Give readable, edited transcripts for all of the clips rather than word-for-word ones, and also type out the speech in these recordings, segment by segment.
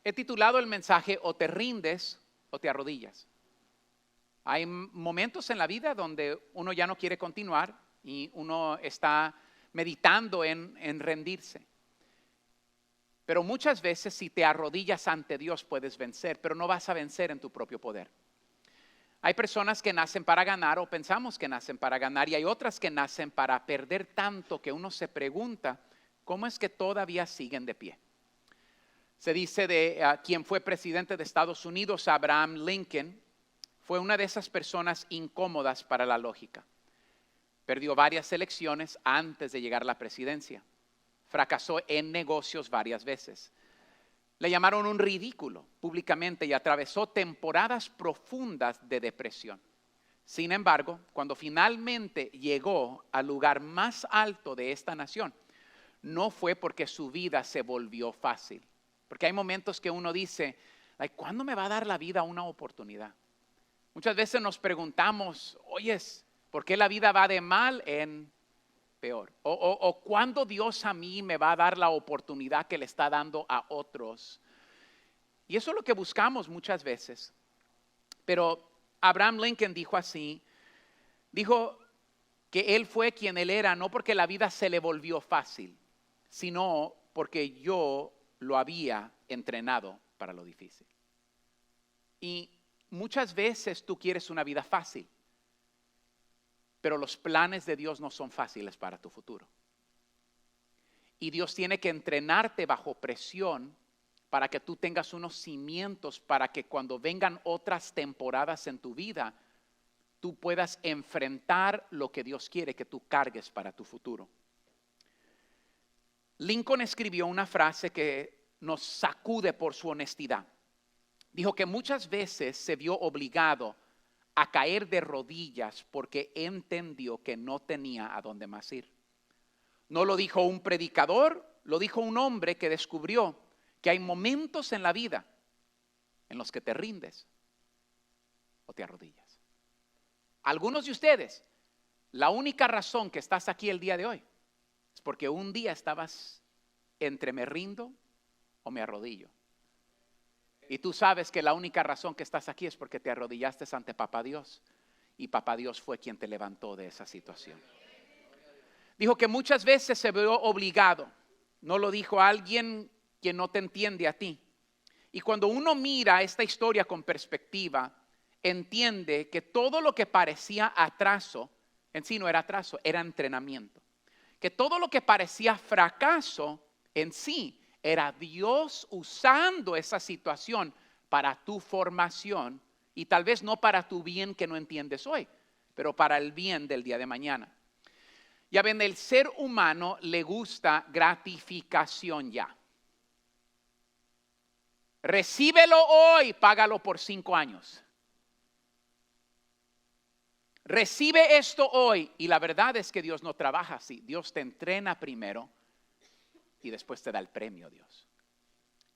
He titulado el mensaje o te rindes o te arrodillas. Hay momentos en la vida donde uno ya no quiere continuar y uno está meditando en rendirse. Pero muchas veces si te arrodillas ante Dios puedes vencer, pero no vas a vencer en tu propio poder. Hay personas que nacen para ganar o pensamos que nacen para ganar y hay otras que nacen para perder tanto que uno se pregunta, ¿cómo es que todavía siguen de pie? Se dice de quien fue presidente de Estados Unidos, Abraham Lincoln, fue una de esas personas incómodas para la lógica. Perdió varias elecciones antes de llegar a la presidencia. Fracasó en negocios varias veces. Le llamaron un ridículo públicamente y atravesó temporadas profundas de depresión. Sin embargo, cuando finalmente llegó al lugar más alto de esta nación, no fue porque su vida se volvió fácil. Porque hay momentos que uno dice, ¿cuándo me va a dar la vida una oportunidad? Muchas veces nos preguntamos, oyes, ¿por qué la vida va de mal en peor? O ¿cuándo Dios a mí me va a dar la oportunidad que le está dando a otros? Y eso es lo que buscamos muchas veces. Pero Abraham Lincoln dijo así, dijo que él fue quien él era, no porque la vida se le volvió fácil, sino porque yo lo había entrenado para lo difícil. Y muchas veces tú quieres una vida fácil, pero los planes de Dios no son fáciles para tu futuro. Y Dios tiene que entrenarte bajo presión para que tú tengas unos cimientos para que cuando vengan otras temporadas en tu vida, tú puedas enfrentar lo que Dios quiere que tú cargues para tu futuro. Lincoln escribió una frase que nos sacude por su honestidad. Dijo que muchas veces se vio obligado a caer de rodillas porque entendió que no tenía a dónde más ir. No lo dijo un predicador, lo dijo un hombre que descubrió que hay momentos en la vida en los que te rindes o te arrodillas. Algunos de ustedes, la única razón que estás aquí el día de hoy es porque un día estabas entre me rindo o me arrodillo. Y tú sabes que la única razón que estás aquí es porque te arrodillaste ante Papá Dios. Y Papá Dios fue quien te levantó de esa situación. Dijo que muchas veces se vio obligado. No lo dijo alguien que no te entiende a ti. Y cuando uno mira esta historia con perspectiva, entiende que todo lo que parecía atraso, en sí no era atraso, era entrenamiento. Que todo lo que parecía fracaso, en sí, era Dios usando esa situación para tu formación y tal vez no para tu bien que no entiendes hoy, pero para el bien del día de mañana. Ya ven, el ser humano le gusta gratificación ya. Recíbelo hoy, págalo por 5 años. Recibe esto hoy y la verdad es que Dios no trabaja así. Dios te entrena primero y después te da el premio, Dios.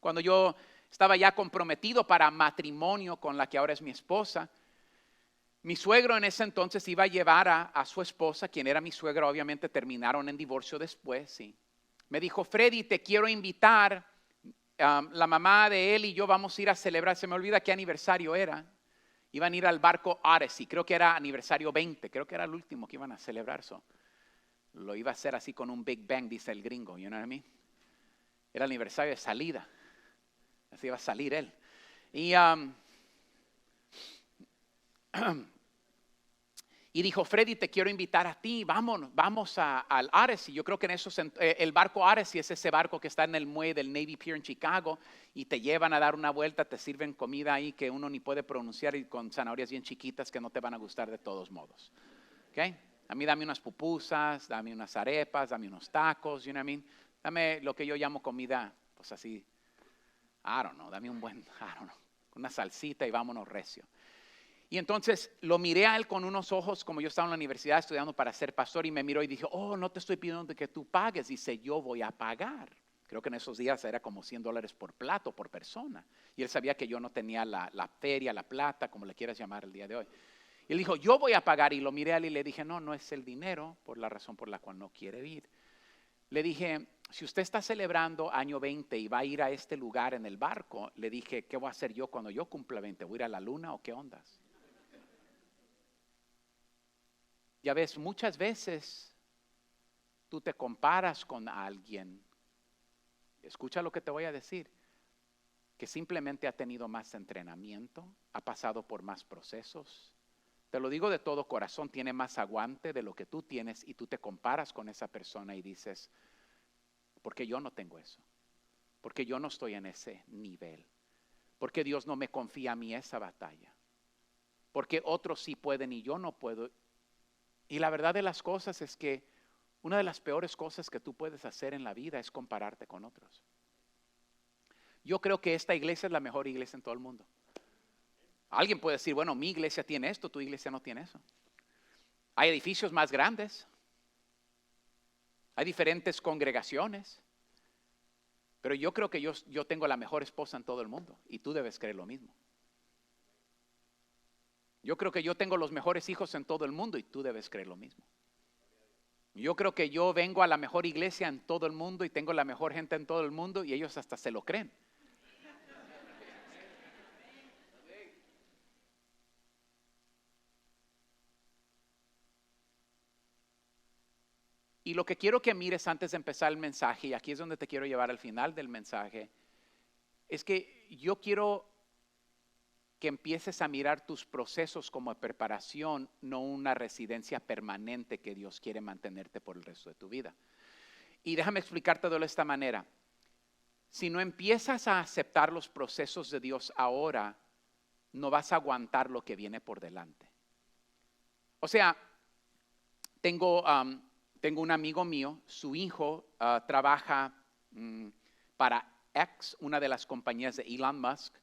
Cuando yo estaba ya comprometido para matrimonio con la que ahora es mi esposa, mi suegro en ese entonces iba a llevar a su esposa, quien era mi suegra, obviamente terminaron en divorcio después. Sí. Me dijo, Freddy, te quiero invitar, la mamá de él y yo vamos a ir a celebrar, se me olvida qué aniversario era. Iban a ir al barco Odyssey, creo que era aniversario 20, creo que era el último que iban a celebrar eso. Lo iba a hacer así con un Big Bang, dice el gringo, you know what I mean? Era el aniversario de salida, así iba a salir él. Y dijo, Freddy, te quiero invitar a ti, vamos al Odyssey. Yo creo que en eso el barco Odyssey es ese barco que está en el muelle del Navy Pier en Chicago y te llevan a dar una vuelta, te sirven comida ahí que uno ni puede pronunciar y con zanahorias bien chiquitas que no te van a gustar de todos modos. ¿Okay? A mí dame unas pupusas, dame unas arepas, dame unos tacos, you know what I mean? Dame lo que yo llamo comida, pues así, I don't know, dame un buen, una salsita y vámonos recio. Y entonces lo miré a él con unos ojos, como yo estaba en la universidad estudiando para ser pastor, y me miró y dijo, no te estoy pidiendo que tú pagues. Dice, yo voy a pagar. Creo que en esos días era como $100 por plato, por persona. Y él sabía que yo no tenía la feria, la plata, como le quieras llamar el día de hoy. Y él dijo, yo voy a pagar. Y lo miré a él y le dije, no es el dinero, por la razón por la cual no quiere ir. Le dije, si usted está celebrando año 20 y va a ir a este lugar en el barco, le dije, ¿qué voy a hacer yo cuando yo cumpla 20? ¿Voy a ir a la luna o qué ondas? Ya ves, muchas veces tú te comparas con alguien, escucha lo que te voy a decir, que simplemente ha tenido más entrenamiento, ha pasado por más procesos. Te lo digo de todo corazón, tiene más aguante de lo que tú tienes y tú te comparas con esa persona y dices, porque yo no tengo eso, porque yo no estoy en ese nivel, porque Dios no me confía a mí esa batalla, porque otros sí pueden y yo no puedo. Y la verdad de las cosas es que una de las peores cosas que tú puedes hacer en la vida es compararte con otros. Yo creo que esta iglesia es la mejor iglesia en todo el mundo. Alguien puede decir, bueno, mi iglesia tiene esto, tu iglesia no tiene eso. Hay edificios más grandes, hay diferentes congregaciones, pero yo creo que yo tengo la mejor esposa en todo el mundo y tú debes creer lo mismo. Yo creo que yo tengo los mejores hijos en todo el mundo y tú debes creer lo mismo. Yo creo que yo vengo a la mejor iglesia en todo el mundo y tengo la mejor gente en todo el mundo y ellos hasta se lo creen. Y lo que quiero que mires antes de empezar el mensaje, y aquí es donde te quiero llevar al final del mensaje, es que yo quiero que empieces a mirar tus procesos como preparación, no una residencia permanente que Dios quiere mantenerte por el resto de tu vida. Y déjame explicártelo de esta manera. Si no empiezas a aceptar los procesos de Dios ahora, no vas a aguantar lo que viene por delante. O sea, tengo un amigo mío, su hijo trabaja para X, una de las compañías de Elon Musk.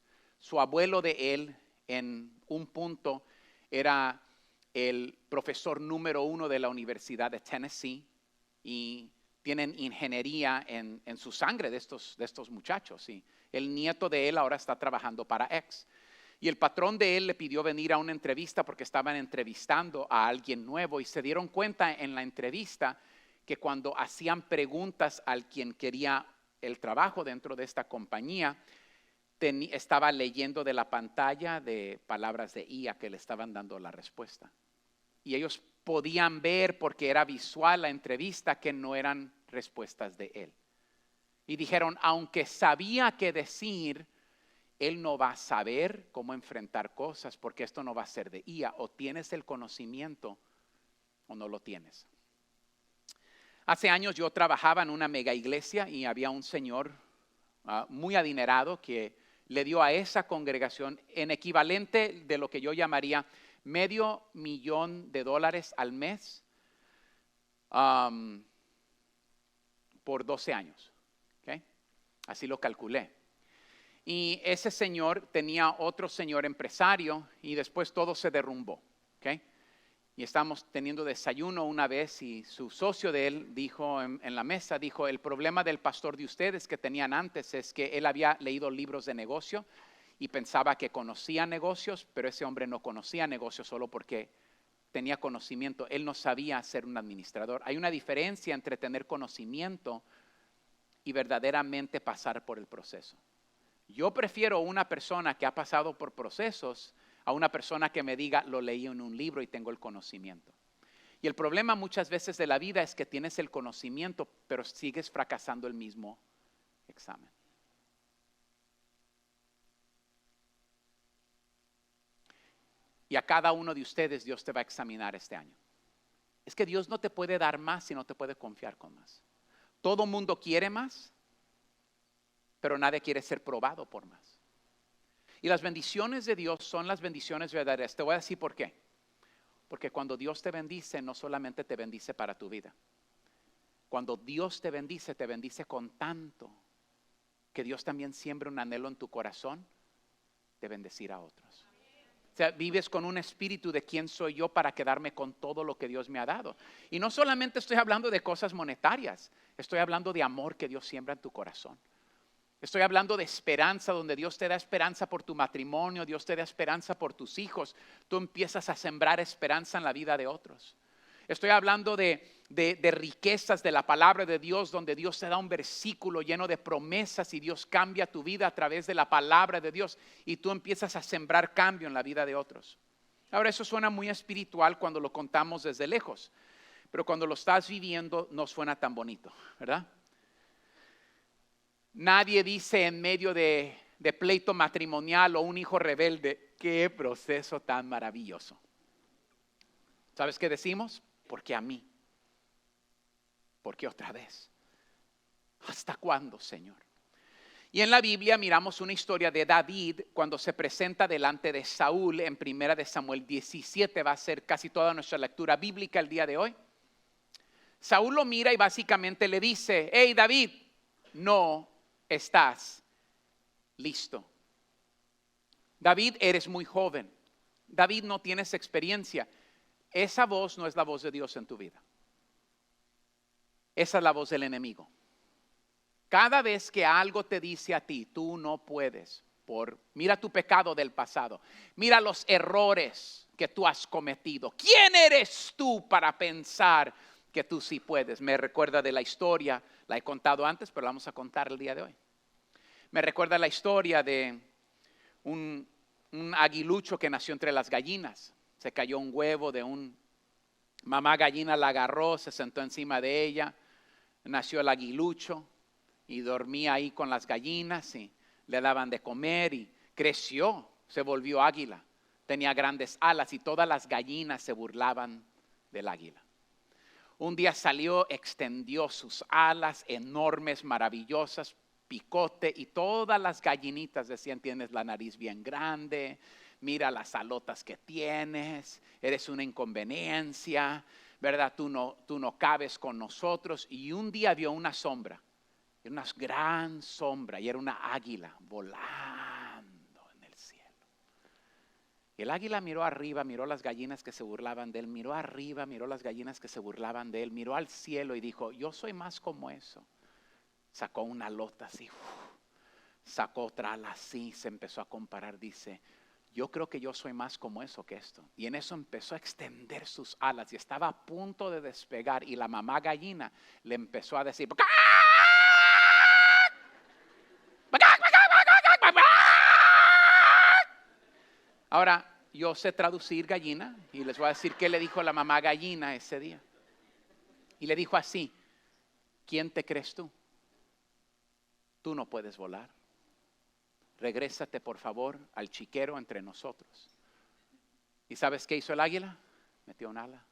Su abuelo de él en un punto era el profesor número 1 de la Universidad de Tennessee y tienen ingeniería en su sangre de estos muchachos. Y el nieto de él ahora está trabajando para X. Y el patrón de él le pidió venir a una entrevista porque estaban entrevistando a alguien nuevo y se dieron cuenta en la entrevista que cuando hacían preguntas al quien quería el trabajo dentro de esta compañía, estaba leyendo de la pantalla de palabras de IA que le estaban dando la respuesta. Y ellos podían ver, porque era visual la entrevista, que no eran respuestas de él. Y dijeron, aunque sabía qué decir, él no va a saber cómo enfrentar cosas porque esto no va a ser de IA. O tienes el conocimiento o no lo tienes. Hace años yo trabajaba en una mega iglesia y había un señor muy adinerado que le dio a esa congregación en equivalente de lo que yo llamaría $500,000 al mes por 12 años. ¿Okay? Así lo calculé. Y ese señor tenía otro señor empresario y después todo se derrumbó. ¿Okay? Y estábamos teniendo desayuno una vez y su socio de él dijo en la mesa, dijo, el problema del pastor de ustedes que tenían antes es que él había leído libros de negocio y pensaba que conocía negocios, pero ese hombre no conocía negocios solo porque tenía conocimiento. Él no sabía ser un administrador. Hay una diferencia entre tener conocimiento y verdaderamente pasar por el proceso. Yo prefiero una persona que ha pasado por procesos a una persona que me diga, lo leí en un libro y tengo el conocimiento. Y el problema muchas veces de la vida es que tienes el conocimiento, pero sigues fracasando el mismo examen. Y a cada uno de ustedes Dios te va a examinar este año. Es que Dios no te puede dar más si no te puede confiar con más. Todo mundo quiere más, pero nadie quiere ser probado por más. Y las bendiciones de Dios son las bendiciones verdaderas. Te voy a decir por qué. Porque cuando Dios te bendice, no solamente te bendice para tu vida. Cuando Dios te bendice con tanto que Dios también siembra un anhelo en tu corazón de bendecir a otros. O sea, vives con un espíritu de quién soy yo para quedarme con todo lo que Dios me ha dado. Y no solamente estoy hablando de cosas monetarias, estoy hablando de amor que Dios siembra en tu corazón. Estoy hablando de esperanza, donde Dios te da esperanza por tu matrimonio, Dios te da esperanza por tus hijos. Tú empiezas a sembrar esperanza en la vida de otros. Estoy hablando de riquezas de la palabra de Dios, donde Dios te da un versículo lleno de promesas y Dios cambia tu vida a través de la palabra de Dios y tú empiezas a sembrar cambio en la vida de otros. Ahora, eso suena muy espiritual cuando lo contamos desde lejos, pero cuando lo estás viviendo no suena tan bonito, ¿verdad? Nadie dice en medio de pleito matrimonial o un hijo rebelde, qué proceso tan maravilloso. ¿Sabes qué decimos? Porque a mí. Porque otra vez. ¿Hasta cuándo, Señor? Y en la Biblia miramos una historia de David cuando se presenta delante de Saúl en 1 Samuel 17. Va a ser casi toda nuestra lectura bíblica el día de hoy. Saúl lo mira y básicamente le dice, hey David, no estás listo. David, eres muy joven. David, no tienes experiencia. Esa voz no es la voz de Dios en tu vida. Esa es la voz del enemigo. Cada vez que algo te dice a ti, tú no puedes, mira tu pecado del pasado, mira los errores que tú has cometido. ¿Quién eres tú para pensar que tú sí puedes? Me recuerda de la historia, la he contado antes, pero la vamos a contar el día de hoy. Me recuerda la historia de un aguilucho que nació entre las gallinas. Se cayó un huevo de mamá gallina, la agarró, se sentó encima de ella, nació el aguilucho. Y dormía ahí con las gallinas y le daban de comer y creció, se volvió águila. Tenía grandes alas y todas las gallinas se burlaban del águila. Un día salió, extendió sus alas enormes, maravillosas, picote y todas las gallinitas decían, tienes la nariz bien grande, mira las alotas que tienes, eres una inconveniencia, ¿verdad? Tú no cabes con nosotros. Y un día vio una sombra. Era una gran sombra y era una águila volando en el cielo. Y el águila miró arriba, miró las gallinas que se burlaban de él, miró arriba, miró las gallinas que se burlaban de él, miró al cielo y dijo, yo soy más como eso. Sacó una alota así, sacó otra ala así, se empezó a comparar, dice, yo creo que yo soy más como eso que esto. Y en eso empezó a extender sus alas y estaba a punto de despegar y la mamá gallina le empezó a decir, ¡ah! Ahora, yo sé traducir gallina y les voy a decir qué le dijo la mamá gallina ese día. Y le dijo así, ¿quién te crees tú? Tú no puedes volar. Regrésate por favor al chiquero entre nosotros. ¿Y sabes qué hizo el águila? Metió un ala,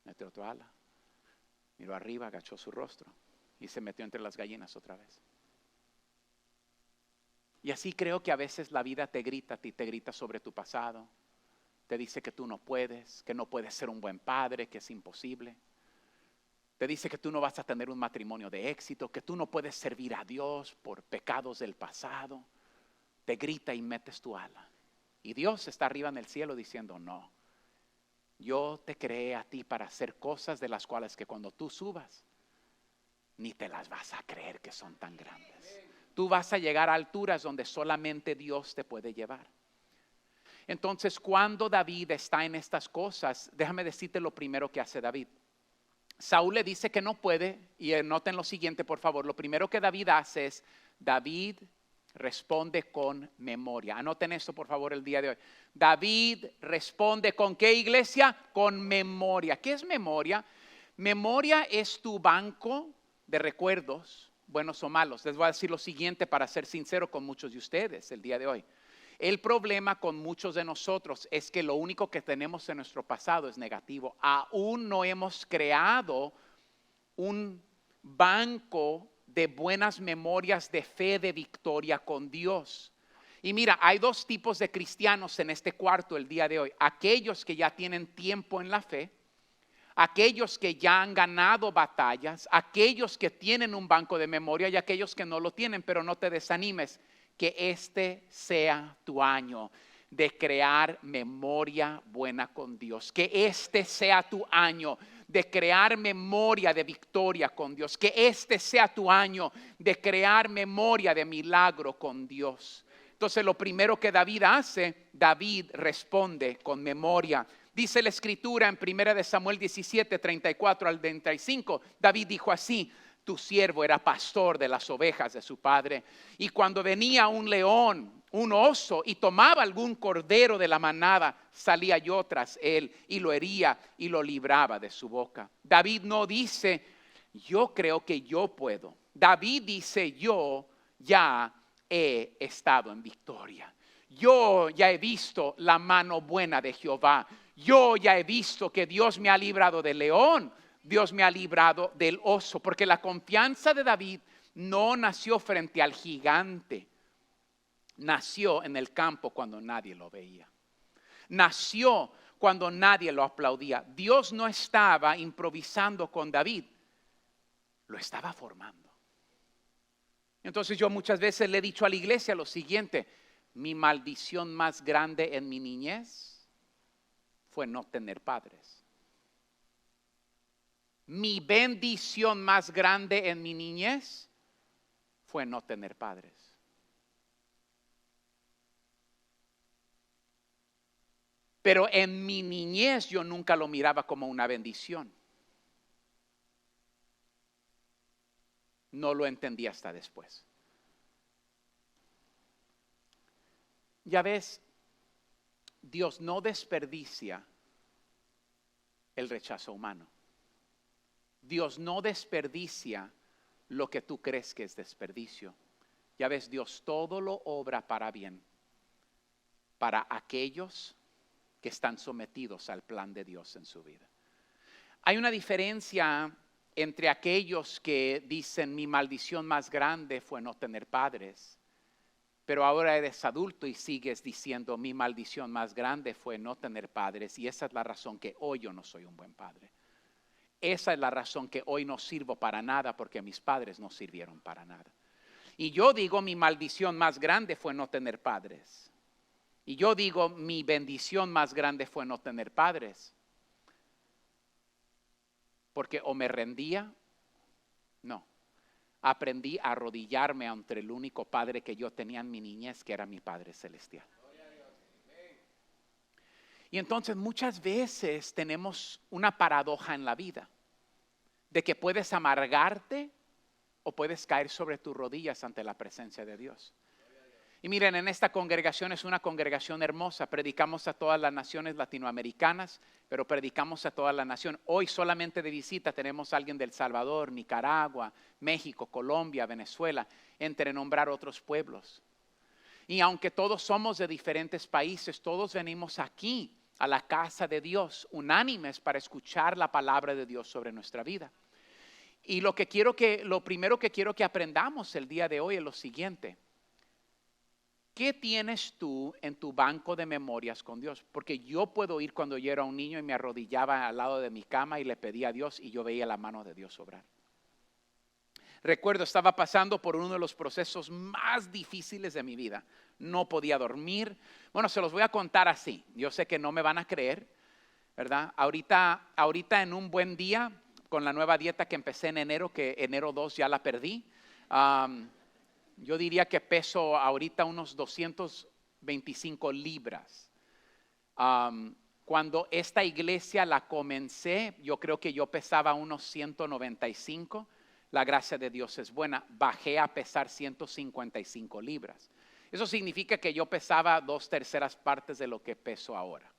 metió otro ala, miró arriba, agachó su rostro y se metió entre las gallinas otra vez. Y así creo que a veces la vida te grita a ti, te grita sobre tu pasado. Te dice que tú no puedes, que no puedes ser un buen padre, que es imposible. Te dice que tú no vas a tener un matrimonio de éxito, que tú no puedes servir a Dios por pecados del pasado. Te grita y metes tu ala. Y Dios está arriba en el cielo diciendo, no. Yo te creé a ti para hacer cosas de las cuales que cuando tú subas, ni te las vas a creer que son tan grandes. Tú vas a llegar a alturas donde solamente Dios te puede llevar. Entonces, cuando David está en estas cosas, déjame decirte lo primero que hace David. Saúl le dice que no puede, y noten lo siguiente, por favor. Lo primero que David hace es, David responde con memoria. Anoten esto, por favor, el día de hoy. David responde ¿con qué, iglesia? Con memoria. ¿Qué es memoria? Memoria es tu banco de recuerdos, buenos o malos. Les voy a decir lo siguiente para ser sincero con muchos de ustedes el día de hoy. El problema con muchos de nosotros es que lo único que tenemos en nuestro pasado es negativo. Aún no hemos creado un banco de buenas memorias de fe, de victoria con Dios. Y mira, hay dos tipos de cristianos en este cuarto el día de hoy. Aquellos que ya tienen tiempo en la fe, aquellos que ya han ganado batallas, aquellos que tienen un banco de memoria y aquellos que no lo tienen, pero no te desanimes. Que este sea tu año de crear memoria buena con Dios. Que este sea tu año de crear memoria de victoria con Dios. Que este sea tu año de crear memoria de milagro con Dios. Entonces lo primero que David hace, David responde con memoria. Dice la escritura en 1 de Samuel 17, 34 al 35, David dijo así: tu siervo era pastor de las ovejas de su padre, y cuando venía un león, un oso, y tomaba algún cordero de la manada, salía yo tras él y lo hería y lo libraba de su boca. David no dice, yo creo que yo puedo. David dice, yo ya he estado en victoria. Yo ya he visto la mano buena de Jehová. Yo ya he visto que Dios me ha librado del león. Dios me ha librado del oso. Porque la confianza de David no nació frente al gigante. Nació en el campo cuando nadie lo veía. Nació cuando nadie lo aplaudía. Dios no estaba improvisando con David. Lo estaba formando. Entonces yo muchas veces le he dicho a la iglesia lo siguiente: mi maldición más grande en mi niñez fue no tener padres. Mi bendición más grande en mi niñez fue no tener padres. Pero en mi niñez yo nunca lo miraba como una bendición. No lo entendí hasta después. Ya ves, Dios no desperdicia el rechazo humano. Dios no desperdicia lo que tú crees que es desperdicio. Ya ves, Dios todo lo obra para bien, para aquellos que están sometidos al plan de Dios en su vida. Hay una diferencia entre aquellos que dicen mi maldición más grande fue no tener padres, pero ahora eres adulto y sigues diciendo mi maldición más grande fue no tener padres, y esa es la razón que hoy yo no soy un buen padre. Esa es la razón que hoy no sirvo para nada, porque mis padres no sirvieron para nada. Y yo digo mi maldición más grande fue no tener padres. Y yo digo mi bendición más grande fue no tener padres. Porque o me rendía, no. Aprendí a arrodillarme ante el único padre que yo tenía en mi niñez, que era mi Padre Celestial. Y entonces muchas veces tenemos una paradoja en la vida, de que puedes amargarte o puedes caer sobre tus rodillas ante la presencia de Dios. Y miren, en esta congregación es una congregación hermosa. Predicamos a todas las naciones latinoamericanas, pero predicamos a toda la nación. Hoy solamente de visita tenemos a alguien del Salvador, Nicaragua, México, Colombia, Venezuela, entre nombrar otros pueblos. Y aunque todos somos de diferentes países, todos venimos aquí a la casa de Dios, unánimes para escuchar la palabra de Dios sobre nuestra vida. Y lo primero que quiero que aprendamos el día de hoy es lo siguiente: ¿qué tienes tú en tu banco de memorias con Dios? Porque yo puedo ir cuando yo era un niño y me arrodillaba al lado de mi cama y le pedía a Dios y yo veía la mano de Dios obrar. Recuerdo, estaba pasando por uno de los procesos más difíciles de mi vida. No podía dormir. Bueno, se los voy a contar así. Yo sé que no me van a creer, ¿verdad? Ahorita en un buen día, con la nueva dieta que empecé en enero, que enero 2 ya la perdí. Yo diría que peso ahorita unos 225 libras. Cuando esta iglesia la comencé, yo creo que yo pesaba unos 195. La gracia de Dios es buena. Bajé a pesar 155 libras. Eso significa que yo pesaba 2/3 partes de lo que peso ahora.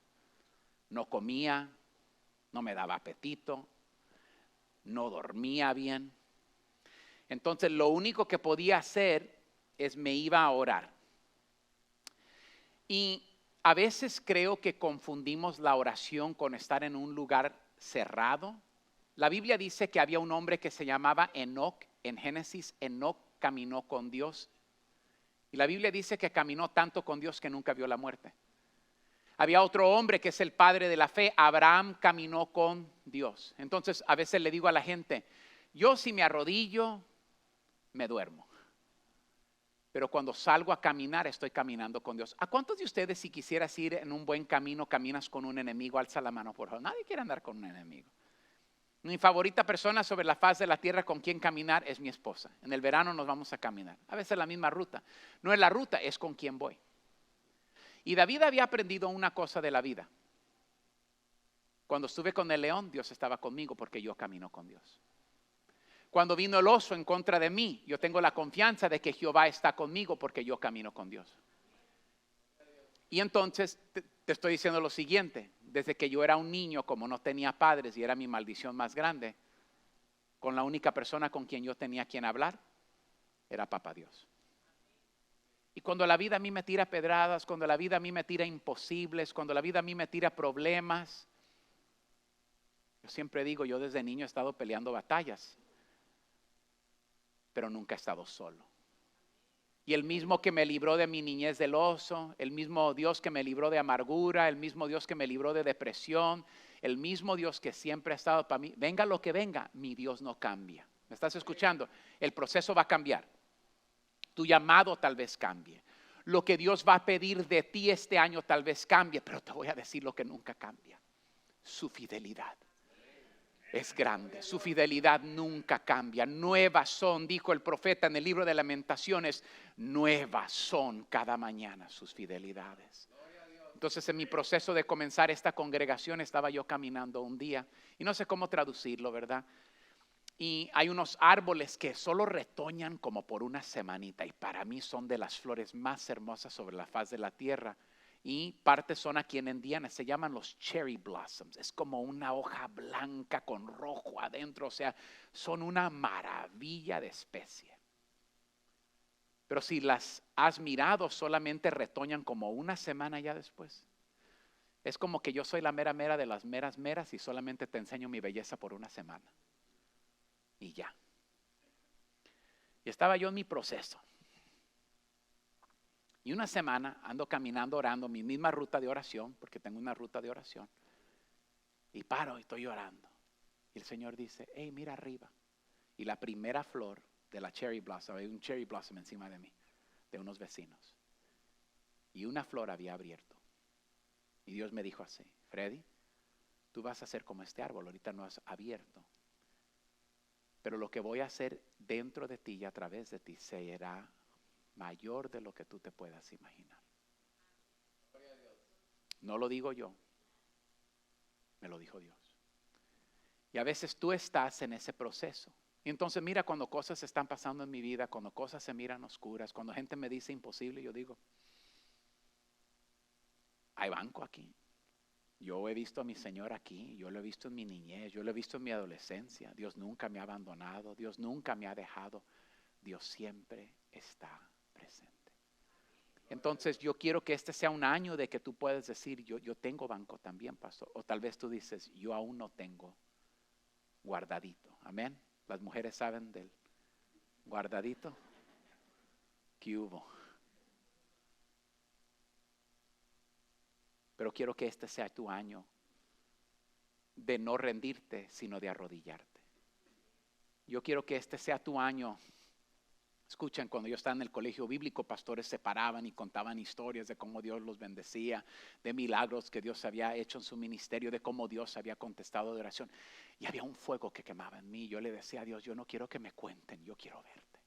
No comía, no me daba apetito, no dormía bien. Entonces lo único que podía hacer es me iba a orar. Y a veces creo que confundimos la oración con estar en un lugar cerrado. La Biblia dice que había un hombre que se llamaba Enoc. En Génesis, Enoc caminó con Dios. Y la Biblia dice que caminó tanto con Dios que nunca vio la muerte. Había otro hombre que es el padre de la fe. Abraham caminó con Dios. Entonces a veces le digo a la gente, yo si me arrodillo, me duermo. Pero cuando salgo a caminar, estoy caminando con Dios. ¿A cuántos de ustedes, si quisieras ir en un buen camino, caminas con un enemigo? Alza la mano, por favor. Nadie quiere andar con un enemigo. Mi favorita persona sobre la faz de la tierra con quien caminar es mi esposa. En el verano nos vamos a caminar. A veces la misma ruta. No es la ruta, es con quien voy. Y David había aprendido una cosa de la vida. Cuando estuve con el león, Dios estaba conmigo porque yo camino con Dios. Cuando vino el oso en contra de mí, yo tengo la confianza de que Jehová está conmigo porque yo camino con Dios. Y entonces te estoy diciendo lo siguiente, desde que yo era un niño, como no tenía padres y era mi maldición más grande, con la única persona con quien yo tenía quien hablar, era Papá Dios. Y cuando la vida a mí me tira pedradas, cuando la vida a mí me tira imposibles, cuando la vida a mí me tira problemas, yo siempre digo, yo desde niño he estado peleando batallas, pero nunca he estado solo. Y el mismo que me libró de mi niñez del oso, el mismo Dios que me libró de amargura, el mismo Dios que me libró de depresión, el mismo Dios que siempre ha estado para mí, venga lo que venga, mi Dios no cambia. ¿Me estás escuchando? El proceso va a cambiar. Tu llamado tal vez cambie. Lo que Dios va a pedir de ti este año tal vez cambie, pero te voy a decir lo que nunca cambia. Su fidelidad es grande, su fidelidad nunca cambia. Nuevas son, dijo el profeta en el libro de Lamentaciones, nuevas son cada mañana sus fidelidades. Entonces en mi proceso de comenzar esta congregación estaba yo caminando un día y no sé cómo traducirlo, ¿verdad? Y hay unos árboles que solo retoñan como por una semanita y para mí son de las flores más hermosas sobre la faz de la tierra. Y partes son aquí en Indiana, se llaman los cherry blossoms. Es como una hoja blanca con rojo adentro, o sea, son una maravilla de especie. Pero si las has mirado, solamente retoñan como una semana ya después. Es como que yo soy la mera mera de las meras meras y solamente te enseño mi belleza por una semana. Y ya. Y estaba yo en mi proceso. Y una semana ando caminando orando mi misma ruta de oración, porque tengo una ruta de oración. Y paro y estoy orando. Y el Señor dice, hey, mira arriba. Y la primera flor de la cherry blossom, hay un cherry blossom encima de mí, de unos vecinos. Y una flor había abierto. Y Dios me dijo así, Freddy, tú vas a ser como este árbol, ahorita no has abierto. Pero lo que voy a hacer dentro de ti y a través de ti será mayor de lo que tú te puedas imaginar. No lo digo yo, me lo dijo Dios. Y a veces tú estás en ese proceso. Y entonces mira, cuando cosas están pasando en mi vida, cuando cosas se miran oscuras, cuando gente me dice imposible, yo digo, hay banco aquí. Yo he visto a mi Señor aquí, yo lo he visto en mi niñez, yo lo he visto en mi adolescencia. Dios nunca me ha abandonado, Dios nunca me ha dejado. Dios siempre está presente. Entonces yo quiero que este sea un año de que tú puedas decir, yo tengo banco también, pastor. O tal vez tú dices, yo aún no tengo guardadito. Amén. Las mujeres saben del guardadito. ¿Qué hubo? Pero quiero que este sea tu año de no rendirte, sino de arrodillarte. Yo quiero que este sea tu año. Escuchen, cuando yo estaba en el colegio bíblico, pastores se paraban y contaban historias de cómo Dios los bendecía, de milagros que Dios había hecho en su ministerio, de cómo Dios había contestado de oración. Y había un fuego que quemaba en mí. Yo le decía a Dios, yo no quiero que me cuenten, yo quiero verte.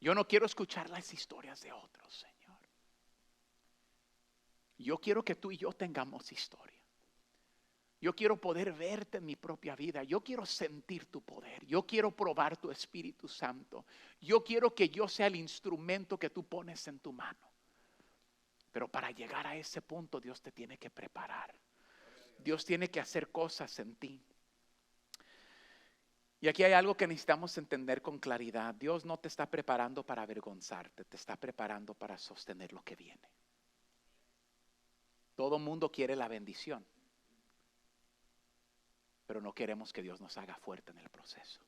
Yo no quiero escuchar las historias de otros, Señor. Yo quiero que tú y yo tengamos historia. Yo quiero poder verte en mi propia vida. Yo quiero sentir tu poder. Yo quiero probar tu Espíritu Santo. Yo quiero que yo sea el instrumento que tú pones en tu mano. Pero para llegar a ese punto, Dios te tiene que preparar. Dios tiene que hacer cosas en ti. Y aquí hay algo que necesitamos entender con claridad. Dios no te está preparando para avergonzarte, te está preparando para sostener lo que viene. Todo mundo quiere la bendición, pero no queremos que Dios nos haga fuerte en el proceso.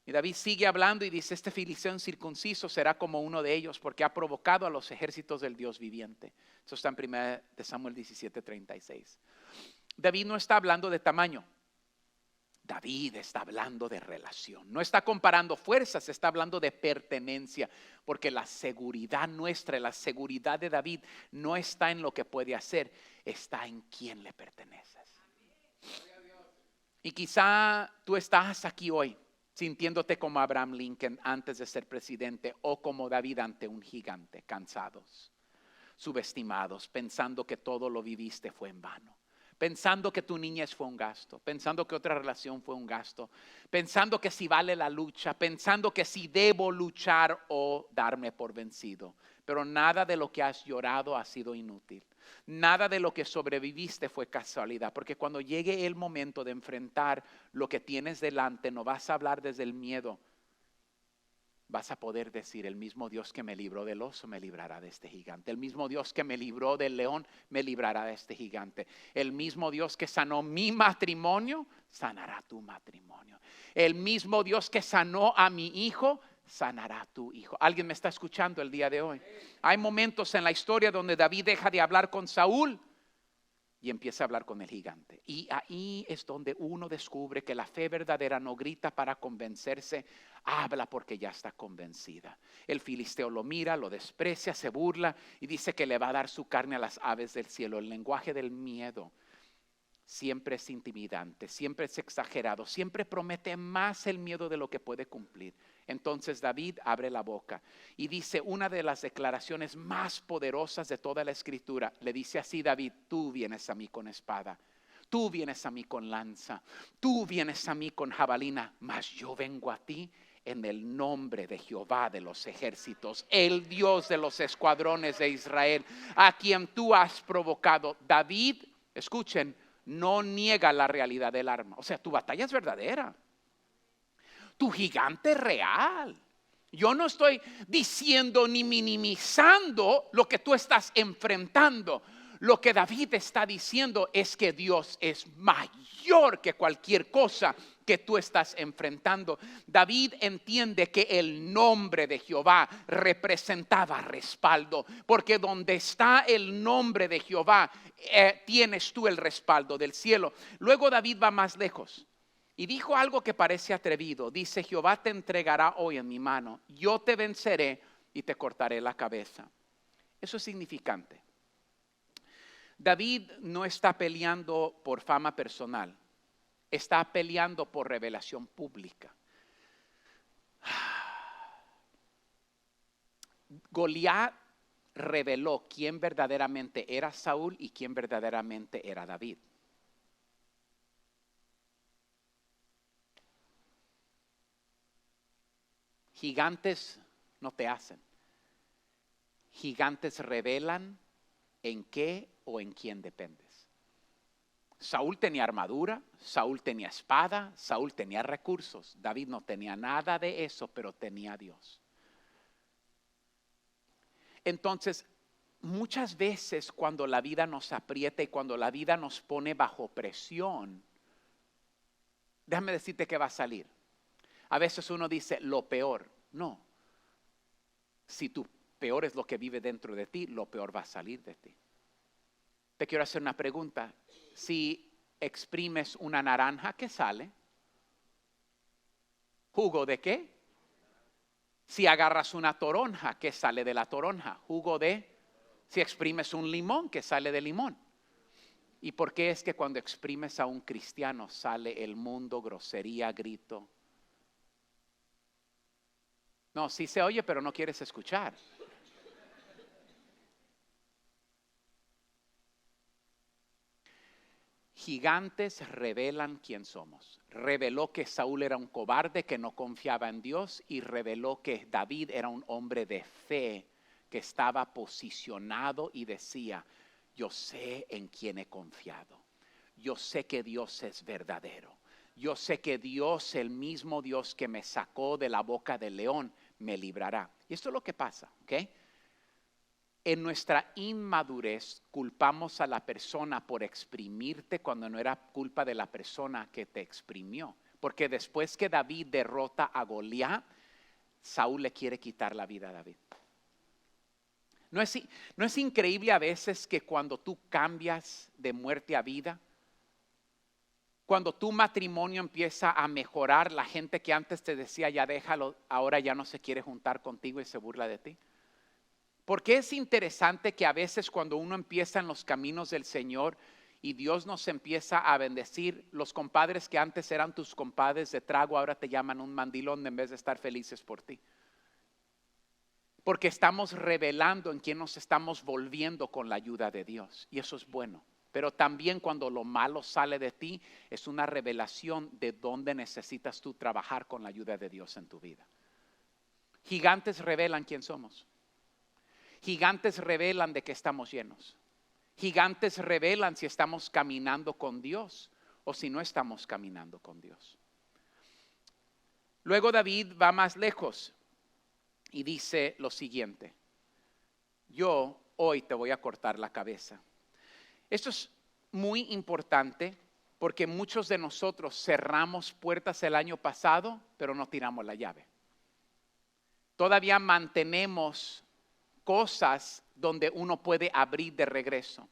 Y David sigue hablando y dice, este filisteo incircunciso será como uno de ellos porque ha provocado a los ejércitos del Dios viviente. Eso está en 1 Samuel 17:36. David no está hablando de tamaño. David está hablando de relación. No está comparando fuerzas, está hablando de pertenencia. Porque la seguridad nuestra, la seguridad de David no está en lo que puede hacer, está en quién le perteneces. Y quizá tú estás aquí hoy sintiéndote como Abraham Lincoln antes de ser presidente o como David ante un gigante, cansados. subestimados, pensando que todo lo viviste fue en vano. Pensando que tu niñez fue un gasto, pensando que otra relación fue un gasto, pensando que si vale la lucha, pensando que si debo luchar o darme por vencido. Pero nada de lo que has llorado ha sido inútil. Nada de lo que sobreviviste fue casualidad, porque cuando llegue el momento de enfrentar lo que tienes delante, no vas a hablar desde el miedo. Vas a poder decir, el mismo Dios que me libró del oso me librará de este gigante. El mismo Dios que me libró del león me librará de este gigante. El mismo Dios que sanó mi matrimonio, sanará tu matrimonio. El mismo Dios que sanó a mi hijo, sanará a tu hijo. ¿Alguien me está escuchando el día de hoy? Hay momentos en la historia donde David deja de hablar con Saúl y empieza a hablar con el gigante. Y ahí es donde uno descubre que la fe verdadera no grita para convencerse, habla porque ya está convencida. El filisteo lo mira, lo desprecia, se burla y dice que le va a dar su carne a las aves del cielo. El lenguaje del miedo siempre es intimidante, siempre es exagerado, siempre promete más el miedo de lo que puede cumplir. Entonces David abre la boca y dice una de las declaraciones más poderosas de toda la escritura. Le dice así: David, tú vienes a mí con espada, tú vienes a mí con lanza, tú vienes a mí con jabalina, mas yo vengo a ti en el nombre de Jehová de los ejércitos, el Dios de los escuadrones de Israel, a quien tú has provocado. David, escuchen, no niega la realidad del arma. O sea, tu batalla es verdadera. Tu gigante es real. Yo no estoy diciendo ni minimizando lo que tú estás enfrentando. Lo que David está diciendo es que Dios es mayor que cualquier cosa que tú estás enfrentando. David entiende que el nombre de Jehová representaba respaldo, porque donde está el nombre de Jehová, tienes tú el respaldo del cielo. Luego David va más lejos y dijo algo que parece atrevido. Dice: Jehová te entregará hoy en mi mano, yo te venceré y te cortaré la cabeza. Eso es significante. David no está peleando por fama personal, está peleando por revelación pública. Goliat reveló quién verdaderamente era Saúl y quién verdaderamente era David. Gigantes no te hacen. Gigantes revelan en qué o en quién dependes. Saúl tenía armadura, Saúl tenía espada, Saúl tenía recursos. David no tenía nada de eso, pero tenía a Dios. Entonces, muchas veces cuando la vida nos aprieta y cuando la vida nos pone bajo presión, déjame decirte que va a salir. A veces uno dice lo peor. No. Si tu peor es lo que vive dentro de ti, lo peor va a salir de ti. Te quiero hacer una pregunta. Si exprimes una naranja, ¿qué sale? ¿Jugo de qué? Si agarras una toronja, ¿qué sale de la toronja? Jugo de. Si exprimes un limón, ¿qué sale de limón? ¿Y por qué es que cuando exprimes a un cristiano sale el mundo, grosería, grito? No, sí se oye, pero no quieres escuchar. Gigantes revelan quién somos. Reveló que Saúl era un cobarde que no confiaba en Dios, y reveló que David era un hombre de fe que estaba posicionado y decía: yo sé en quién he confiado. Yo sé que Dios es verdadero. Yo sé que Dios, el mismo Dios que me sacó de la boca del león, me librará. Y esto es lo que pasa, ¿ok? En nuestra inmadurez culpamos a la persona por exprimirte cuando no era culpa de la persona que te exprimió. Porque después que David derrota a Goliat, Saúl le quiere quitar la vida a David. ¿No es increíble a veces que cuando tú cambias de muerte a vida, cuando tu matrimonio empieza a mejorar, la gente que antes te decía ya déjalo, ahora ya no se quiere juntar contigo y se burla de ti? Porque es interesante que a veces cuando uno empieza en los caminos del Señor y Dios nos empieza a bendecir, los compadres que antes eran tus compadres de trago ahora te llaman un mandilón en vez de estar felices por ti. porque estamos revelando en quién nos estamos volviendo con la ayuda de Dios. Y eso es bueno. Pero también cuando lo malo sale de ti, es una revelación de dónde necesitas tú trabajar con la ayuda de Dios en tu vida. Gigantes revelan quién somos. Gigantes revelan de qué estamos llenos. Gigantes revelan si estamos caminando con Dios o si no estamos caminando con Dios. Luego David va más lejos y dice lo siguiente: yo hoy te voy a cortar la cabeza. Esto es muy importante porque muchos de nosotros cerramos puertas el año pasado, pero no tiramos la llave. Todavía mantenemos cosas donde uno puede abrir de regreso.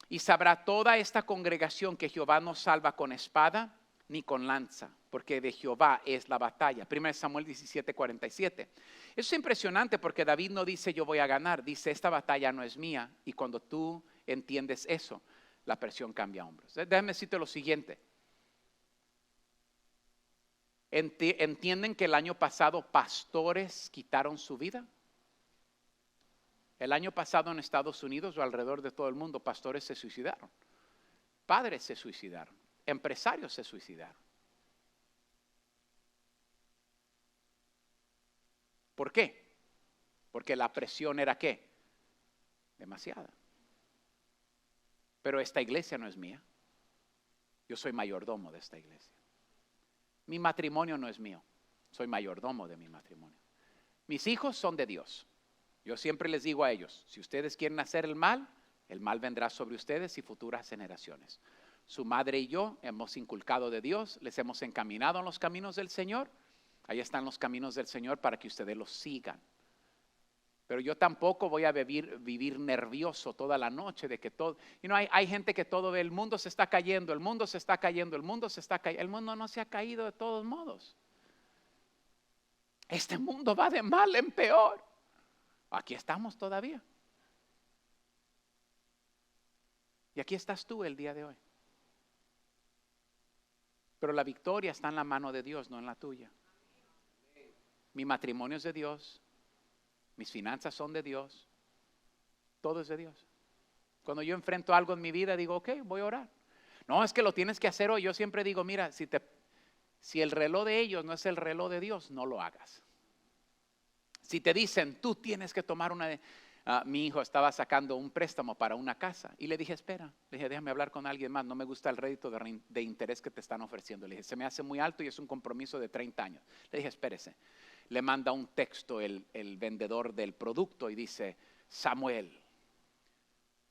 Y sabrá toda esta congregación que Jehová no salva con espada ni con lanza, porque de Jehová es la batalla. 1 Samuel 17:47. Eso es impresionante porque David no dice yo voy a ganar, dice esta batalla no es mía. Y cuando tú entiendes eso, la presión cambia a hombros. Déjame decirte lo siguiente. ¿Entienden que el año pasado pastores quitaron su vida? El año pasado en Estados Unidos o alrededor de todo el mundo, pastores se suicidaron, padres se suicidaron, empresarios se suicidaron. ¿Por qué? Porque la presión era ¿qué? Demasiada. Pero esta iglesia no es mía. Yo soy mayordomo de esta iglesia. Mi matrimonio no es mío. Soy mayordomo de mi matrimonio. Mis hijos son de Dios. Yo siempre les digo a ellos, si ustedes quieren hacer el mal vendrá sobre ustedes y futuras generaciones. Su madre y yo hemos inculcado de Dios, les hemos encaminado en los caminos del Señor. Ahí están los caminos del Señor para que ustedes los sigan. Pero yo tampoco voy a vivir nervioso toda la noche de que todo. Hay gente que todo ve, el mundo se está cayendo, el mundo se está cayendo, el mundo se está cayendo. El mundo no se ha caído de todos modos. Este mundo va de mal en peor. Aquí estamos todavía. Y aquí estás tú el día de hoy. Pero la victoria está en la mano de Dios, no en la tuya. Mi matrimonio es de Dios. Mis finanzas son de Dios. Todo es de Dios. Cuando yo enfrento algo en mi vida, digo, ok, voy a orar. No, es que lo tienes que hacer hoy. Yo siempre digo, mira, si el reloj de ellos no es el reloj de Dios, no lo hagas. Si te dicen, tú tienes que tomar mi hijo estaba sacando un préstamo para una casa. Y le dije, espera. Le dije, déjame hablar con alguien más. No me gusta el rédito de interés que te están ofreciendo. Le dije, se me hace muy alto y es un compromiso de 30 años. Le dije, espérese. Le manda un texto el vendedor del producto y dice, Samuel,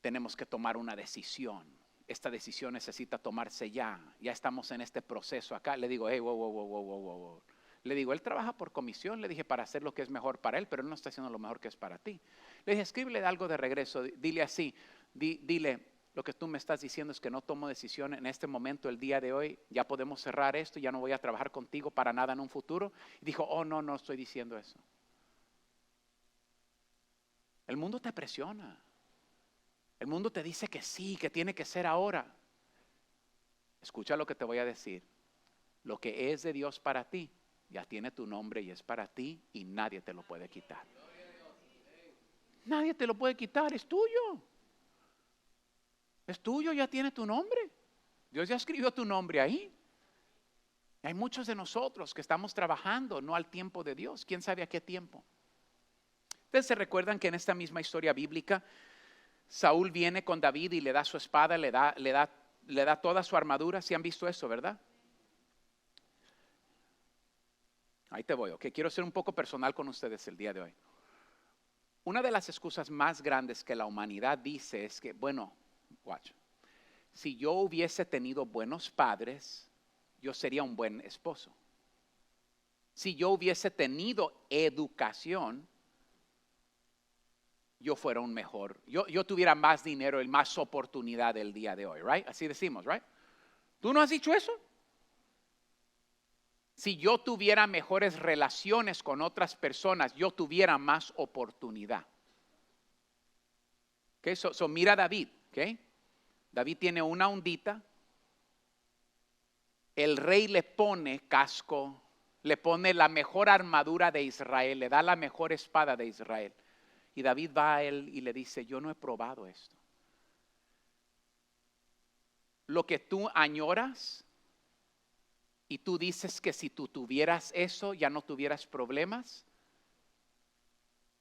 tenemos que tomar una decisión. Esta decisión necesita tomarse ya. Ya estamos en este proceso acá. Le digo, hey, wow. Le digo, él trabaja por comisión. Le dije, para hacer lo que es mejor para él, pero él no está haciendo lo mejor que es para ti. Le dije, escríbele algo de regreso. Dile así, dile, lo que tú me estás diciendo es que no tomo decisión en este momento, el día de hoy. Ya podemos cerrar esto, ya no voy a trabajar contigo para nada en un futuro. Y dijo, oh, no estoy diciendo eso. El mundo te presiona. El mundo te dice que sí, que tiene que ser ahora. Escucha lo que te voy a decir. Lo que es de Dios para ti, ya tiene tu nombre y es para ti y nadie te lo puede quitar. Nadie te lo puede quitar, es tuyo. Es tuyo, ya tiene tu nombre. Dios ya escribió tu nombre ahí. Hay muchos de nosotros que estamos trabajando no al tiempo de Dios. ¿Quién sabe a qué tiempo? Ustedes se recuerdan que en esta misma historia bíblica, Saúl viene con David y le da su espada, le da toda su armadura. ¿Sí han visto eso, verdad? Ahí te voy, ok. Quiero ser un poco personal con ustedes el día de hoy. Una de las excusas más grandes que la humanidad dice es que, bueno, watch, si yo hubiese tenido buenos padres, yo sería un buen esposo. Si yo hubiese tenido educación, yo fuera un mejor, yo tuviera más dinero y más oportunidad el día de hoy, right? Así decimos, right? ¿Tú no has dicho eso? Si yo tuviera mejores relaciones con otras personas, yo tuviera más oportunidad. Okay, so mira a David, okay? David tiene una ondita. El rey le pone casco le pone la mejor armadura de Israel, le da la mejor espada de Israel. Y David va a él y le dice, yo no he probado esto. Lo que tú añoras y tú dices que si tú tuvieras eso ya no tuvieras problemas.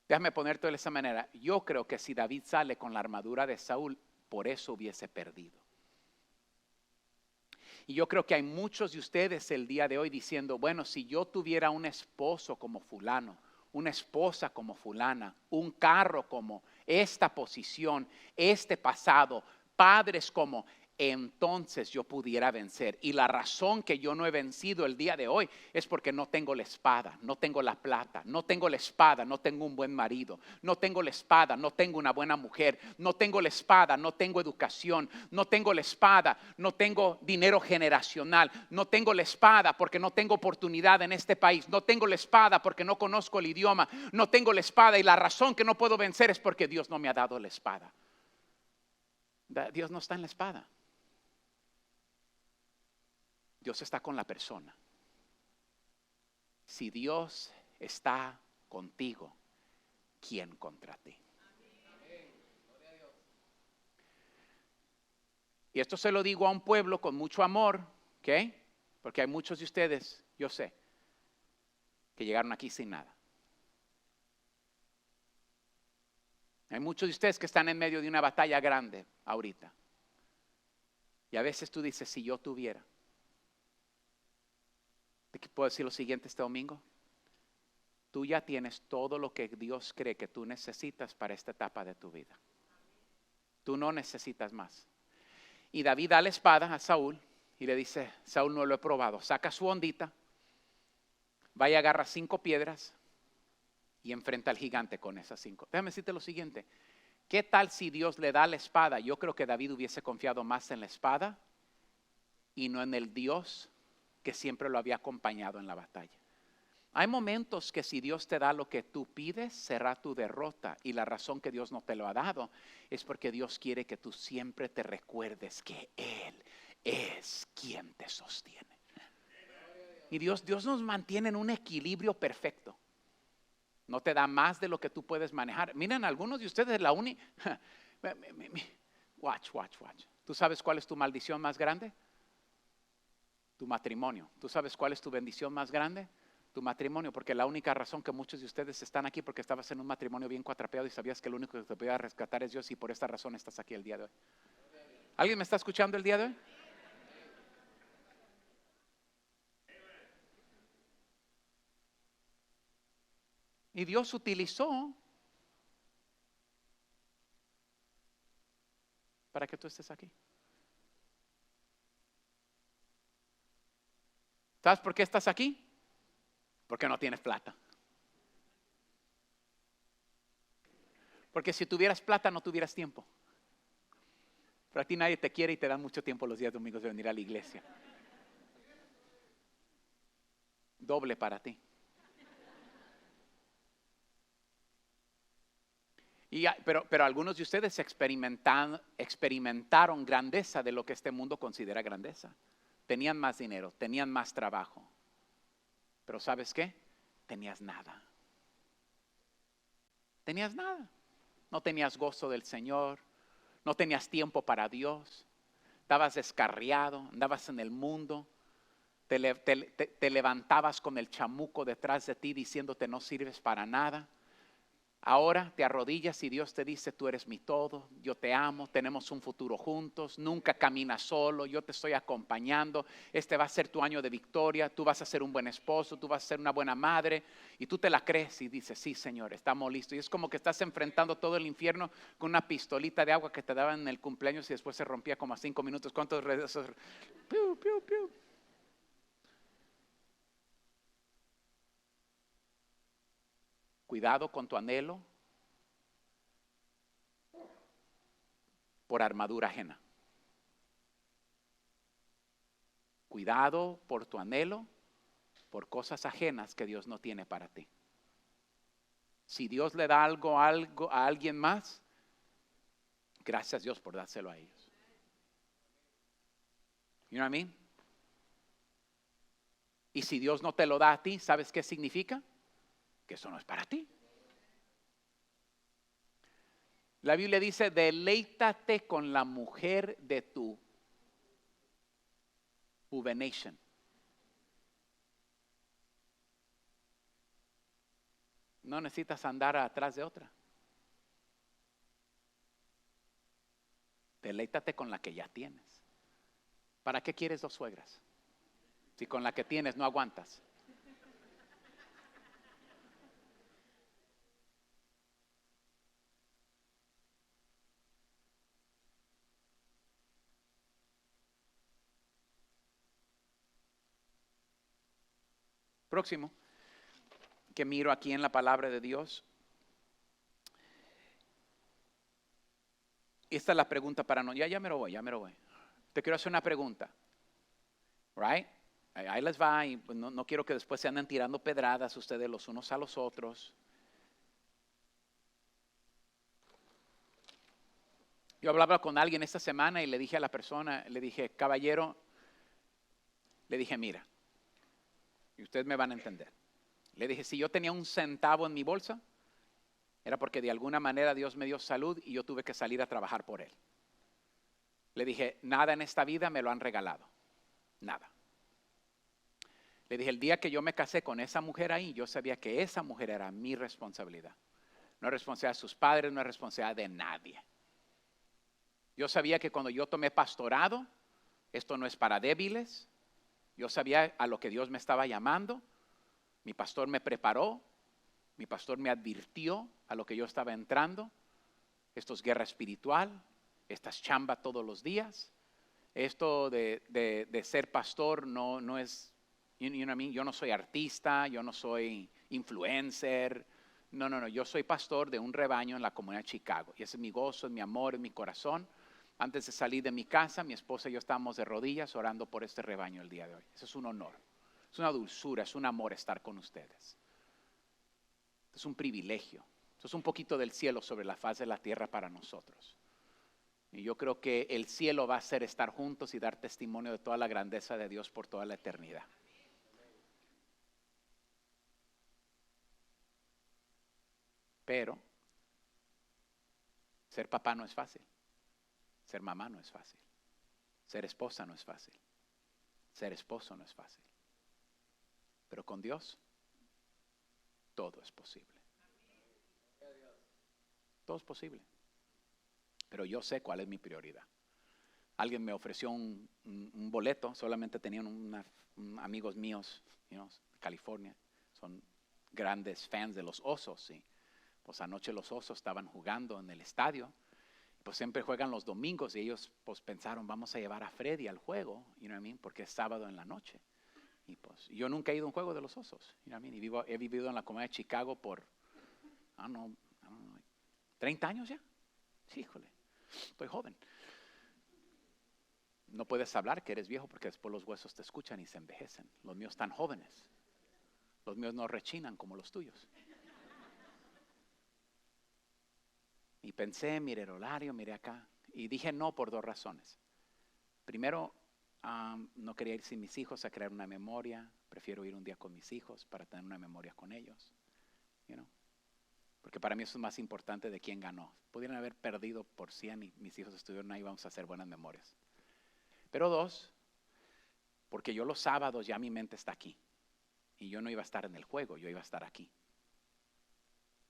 Déjame ponértelo de esa manera. Yo creo que si David sale con la armadura de Saúl, por eso hubiese perdido. Y yo creo que hay muchos de ustedes el día de hoy diciendo, bueno, si yo tuviera un esposo como fulano, una esposa como fulana, un carro como esta posición, este pasado, padres como, entonces yo pudiera vencer. Y la razón que yo no he vencido el día de hoy es porque no tengo la espada, no tengo la plata, no tengo la espada, no tengo un buen marido, no tengo la espada, no tengo una buena mujer, no tengo la espada, no tengo educación, no tengo la espada, no tengo dinero generacional, no tengo la espada porque no tengo oportunidad en este país, no tengo la espada porque no conozco el idioma, no tengo la espada y la razón que no puedo vencer es porque Dios no me ha dado la espada. Dios no está en la espada. Dios está con la persona. Si Dios está contigo, ¿quién contra ti? Y esto se lo digo a un pueblo con mucho amor, ¿ok? Porque hay muchos de ustedes, yo sé, que llegaron aquí sin nada. Hay muchos de ustedes que están en medio de una batalla grande ahorita. Y a veces tú dices, si yo tuviera. ¿Te puedo decir lo siguiente este domingo? Tú ya tienes todo lo que Dios cree que tú necesitas para esta etapa de tu vida. Tú no necesitas más. Y David da la espada a Saúl y le dice, Saúl, no lo he probado. Saca su ondita, va y agarra 5 piedras y enfrenta al gigante con esas 5. Déjame decirte lo siguiente. ¿Qué tal si Dios le da la espada? Yo creo que David hubiese confiado más en la espada y no en el Dios que siempre lo había acompañado en la batalla. Hay momentos que si Dios te da lo que tú pides, será tu derrota. Y la razón que Dios no te lo ha dado es porque Dios quiere que tú siempre te recuerdes que Él es quien te sostiene. Y Dios nos mantiene en un equilibrio perfecto. No te da más de lo que tú puedes manejar. Miren, algunos de ustedes Watch. ¿Tú sabes cuál es tu maldición más grande? Tu matrimonio. ¿Tú sabes cuál es tu bendición más grande? Tu matrimonio, porque la única razón que muchos de ustedes están aquí porque estabas en un matrimonio bien cuatrapeado y sabías que lo único que te podía rescatar es Dios y por esta razón estás aquí el día de hoy. ¿Alguien me está escuchando el día de hoy? Y Dios utilizó para que tú estés aquí. ¿Sabes por qué estás aquí? Porque no tienes plata. Porque si tuvieras plata no tuvieras tiempo. Pero a ti nadie te quiere y te dan mucho tiempo los días domingos de venir a la iglesia. Doble para ti. Pero algunos de ustedes experimentaron grandeza de lo que este mundo considera grandeza. Tenían más dinero, tenían más trabajo. Pero ¿sabes qué? Tenías nada. Tenías nada. No tenías gozo del Señor. No tenías tiempo para Dios. Estabas descarriado, andabas en el mundo. Te levantabas con el chamuco detrás de ti diciéndote no sirves para nada. Ahora te arrodillas y Dios te dice, tú eres mi todo, yo te amo, tenemos un futuro juntos, nunca caminas solo, yo te estoy acompañando, este va a ser tu año de victoria, tú vas a ser un buen esposo, tú vas a ser una buena madre, y tú te la crees y dices, sí Señor, estamos listos. Y es como que estás enfrentando todo el infierno con una pistolita de agua que te daban en el cumpleaños y después se rompía como a 5 minutos. ¿Cuántos redes? Piu, piu, piu. Cuidado con tu anhelo por armadura ajena. Cuidado por tu anhelo por cosas ajenas que Dios no tiene para ti. Si Dios le da algo a alguien más, gracias a Dios por dárselo a ellos. You know what I mean? Y si Dios no te lo da a ti, ¿sabes qué significa? Que eso no es para ti. La Biblia dice, deleítate con la mujer de tu juvenation. No necesitas andar atrás de otra. Deleítate con la que ya tienes. ¿Para qué quieres dos suegras? Si con la que tienes no aguantas. Próximo, que miro aquí en la palabra de Dios. Esta es la pregunta para no. Ya me lo voy. Te quiero hacer una pregunta. Right? Ahí les va y pues no quiero que después se anden tirando pedradas ustedes los unos a los otros. Yo hablaba con alguien esta semana y le dije a la persona, le dije, caballero, le dije, mira, y ustedes me van a entender. Le dije, si yo tenía un centavo en mi bolsa, era porque de alguna manera Dios me dio salud y yo tuve que salir a trabajar por él. Le dije, nada en esta vida me lo han regalado. Nada. Le dije, el día que yo me casé con esa mujer ahí, yo sabía que esa mujer era mi responsabilidad. No es responsabilidad de sus padres, no es responsabilidad de nadie. Yo sabía que cuando yo tomé pastorado, esto no es para débiles. Yo sabía a lo que Dios me estaba llamando. Mi pastor me preparó. Mi pastor me advirtió a lo que yo estaba entrando. Esto es guerra espiritual. Esta es chamba todos los días. Esto de ser pastor no es, yo no soy artista, yo no soy influencer. No, yo soy pastor de un rebaño en la comunidad de Chicago. Y ese es mi gozo, es mi amor, es mi corazón. Antes de salir de mi casa, mi esposa y yo estábamos de rodillas orando por este rebaño el día de hoy. Eso es un honor, es una dulzura, es un amor estar con ustedes. Es un privilegio. Eso es un poquito del cielo sobre la faz de la tierra para nosotros. Y yo creo que el cielo va a ser estar juntos y dar testimonio de toda la grandeza de Dios por toda la eternidad. Pero ser papá no es fácil. Ser mamá no es fácil. Ser esposa no es fácil. Ser esposo no es fácil. Pero con Dios todo es posible. Todo es posible. Pero yo sé cuál es mi prioridad. Alguien me ofreció un boleto, solamente tenían amigos míos, de California, son grandes fans de los Osos. Y pues anoche los Osos estaban jugando en el estadio. Pues siempre juegan los domingos y ellos pues pensaron, vamos a llevar a Freddy al juego, porque es sábado en la noche. Y pues yo nunca he ido a un juego de los Osos, y he vivido en la comunidad de Chicago por, 30 años ya. Sí, híjole, estoy joven. No puedes hablar que eres viejo porque después los huesos te escuchan y se envejecen. Los míos están jóvenes. Los míos no rechinan como los tuyos. Y pensé, miré el horario, miré acá. Y dije no por dos razones. Primero, no quería ir sin mis hijos a crear una memoria. Prefiero ir un día con mis hijos para tener una memoria con ellos. Porque para mí eso es más importante de quién ganó. Pudieran haber perdido por 100 y mis hijos estuvieron ahí, vamos a hacer buenas memorias. Pero dos, porque yo los sábados ya mi mente está aquí. Y yo no iba a estar en el juego, yo iba a estar aquí.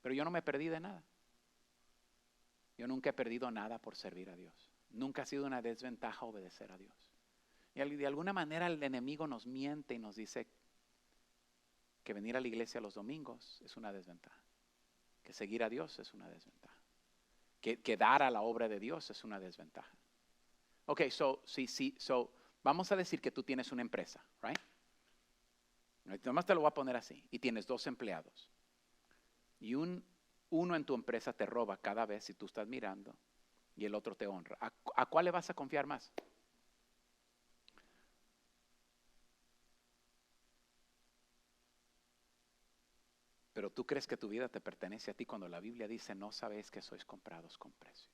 Pero yo no me perdí de nada. Yo nunca he perdido nada por servir a Dios. Nunca ha sido una desventaja obedecer a Dios. Y de alguna manera el enemigo nos miente y nos dice que venir a la iglesia los domingos es una desventaja. Que seguir a Dios es una desventaja. Que dar a la obra de Dios es una desventaja. Ok, so vamos a decir que tú tienes una empresa, right? Nomás te lo voy a poner así. Y tienes 2 empleados. Y uno en tu empresa te roba cada vez si tú estás mirando y el otro te honra. ¿A cuál le vas a confiar más? Pero tú crees que tu vida te pertenece a ti cuando la Biblia dice no sabéis que sois comprados con precio.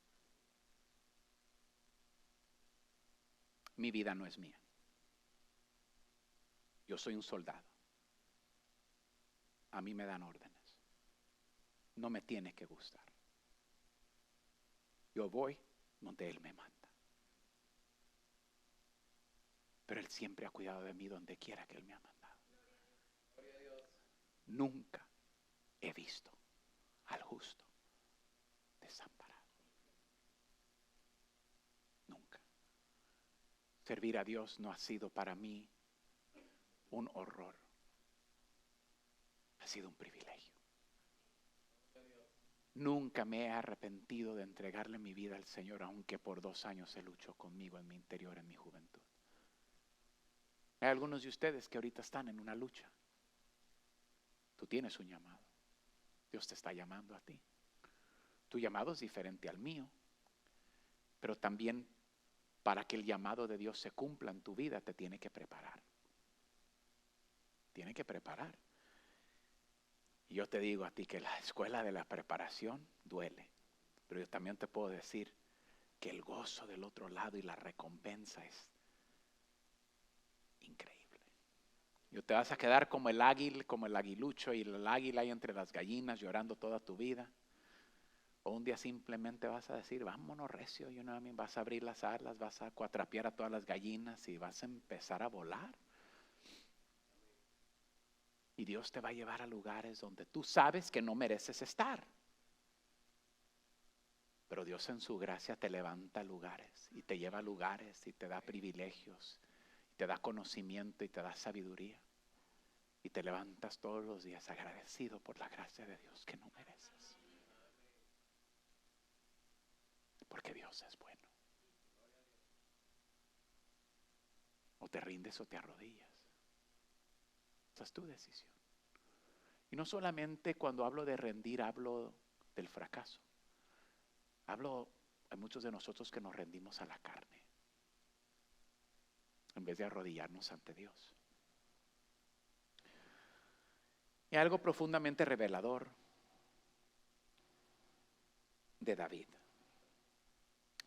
Mi vida no es mía. Yo soy un soldado. A mí me dan órdenes. No me tiene que gustar. Yo voy donde Él me manda. Pero Él siempre ha cuidado de mí donde quiera que Él me ha mandado. Nunca he visto al justo desamparado. Nunca. Servir a Dios no ha sido para mí un horror. Ha sido un privilegio. Nunca me he arrepentido de entregarle mi vida al Señor, aunque por 2 años Él luchó conmigo en mi interior, en mi juventud. Hay algunos de ustedes que ahorita están en una lucha. Tú tienes un llamado. Dios te está llamando a ti. Tu llamado es diferente al mío, pero también para que el llamado de Dios se cumpla en tu vida te tiene que preparar. Tiene que preparar. Y yo te digo a ti que la escuela de la preparación duele, pero yo también te puedo decir que el gozo del otro lado y la recompensa es increíble. Yo te vas a quedar como el águila, como el aguilucho y el águila ahí entre las gallinas llorando toda tu vida. O un día simplemente vas a decir, vámonos recio, vas a abrir las alas, vas a cuatrapear a todas las gallinas y vas a empezar a volar. Y Dios te va a llevar a lugares donde tú sabes que no mereces estar. Pero Dios en su gracia te levanta a lugares y te lleva a lugares y te da privilegios, y te da conocimiento y te da sabiduría. Y te levantas todos los días agradecido por la gracia de Dios que no mereces. Porque Dios es bueno. O te rindes o te arrodillas. Esa es tu decisión. Y no solamente cuando hablo de rendir, hablo del fracaso. Hay muchos de nosotros que nos rendimos a la carne, en vez de arrodillarnos ante Dios. Y algo profundamente revelador de David.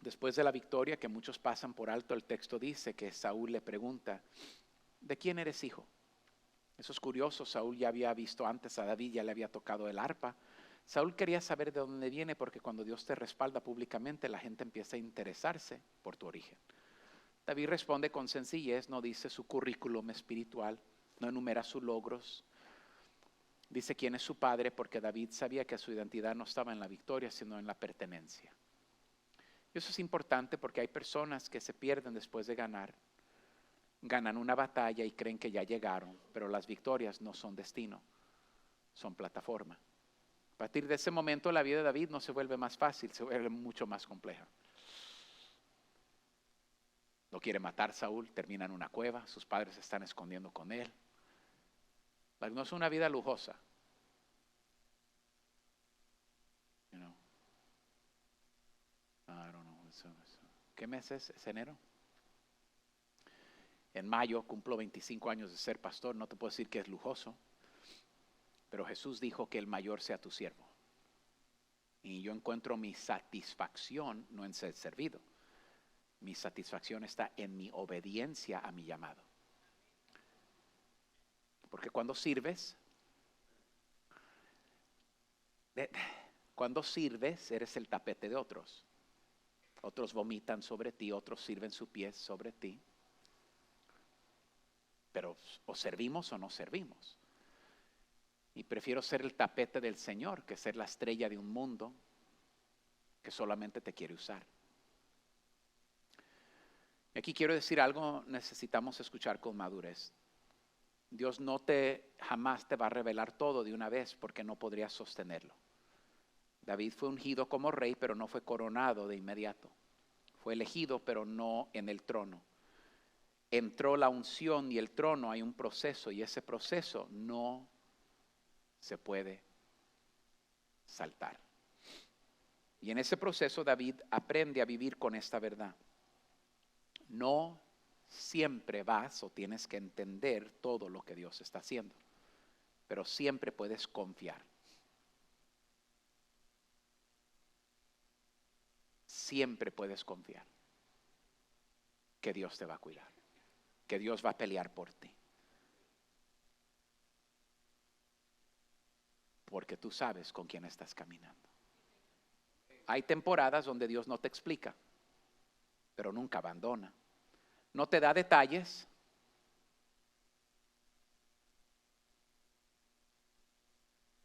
Después de la victoria que muchos pasan por alto, el texto dice que Saúl le pregunta, ¿de quién eres hijo? Eso es curioso, Saúl ya había visto antes a David, ya le había tocado el arpa. Saúl quería saber de dónde viene porque cuando Dios te respalda públicamente, la gente empieza a interesarse por tu origen. David responde con sencillez, no dice su currículum espiritual, no enumera sus logros. Dice quién es su padre porque David sabía que su identidad no estaba en la victoria, sino en la pertenencia. Y eso es importante porque hay personas que se pierden después de ganar. Ganan una batalla y creen que ya llegaron, pero las victorias no son destino, son plataforma. A partir de ese momento la vida de David no se vuelve más fácil, se vuelve mucho más compleja. Lo quiere matar Saúl, termina en una cueva, sus padres se están escondiendo con él. No es una vida lujosa. I don't know. ¿Qué mes es? ¿Es enero? En mayo cumplo 25 años de ser pastor, no te puedo decir que es lujoso, pero Jesús dijo que el mayor sea tu siervo. Y yo encuentro mi satisfacción no en ser servido, mi satisfacción está en mi obediencia a mi llamado. Porque cuando sirves eres el tapete de otros. Otros vomitan sobre ti, otros sirven sus pies sobre ti. Pero o servimos o no servimos. Y prefiero ser el tapete del Señor que ser la estrella de un mundo que solamente te quiere usar. Y aquí quiero decir algo, necesitamos escuchar con madurez. Dios jamás te va a revelar todo de una vez porque no podrías sostenerlo. David fue ungido como rey, pero no fue coronado de inmediato. Fue elegido, pero no en el trono. Entró la unción y el trono, hay un proceso y ese proceso no se puede saltar. Y en ese proceso David aprende a vivir con esta verdad. No siempre vas o tienes que entender todo lo que Dios está haciendo, pero siempre puedes confiar. Siempre puedes confiar que Dios te va a cuidar, que Dios va a pelear por ti. porque tú sabes con quién estás caminando. Hay temporadas donde Dios no te explica, pero nunca abandona. No te da detalles,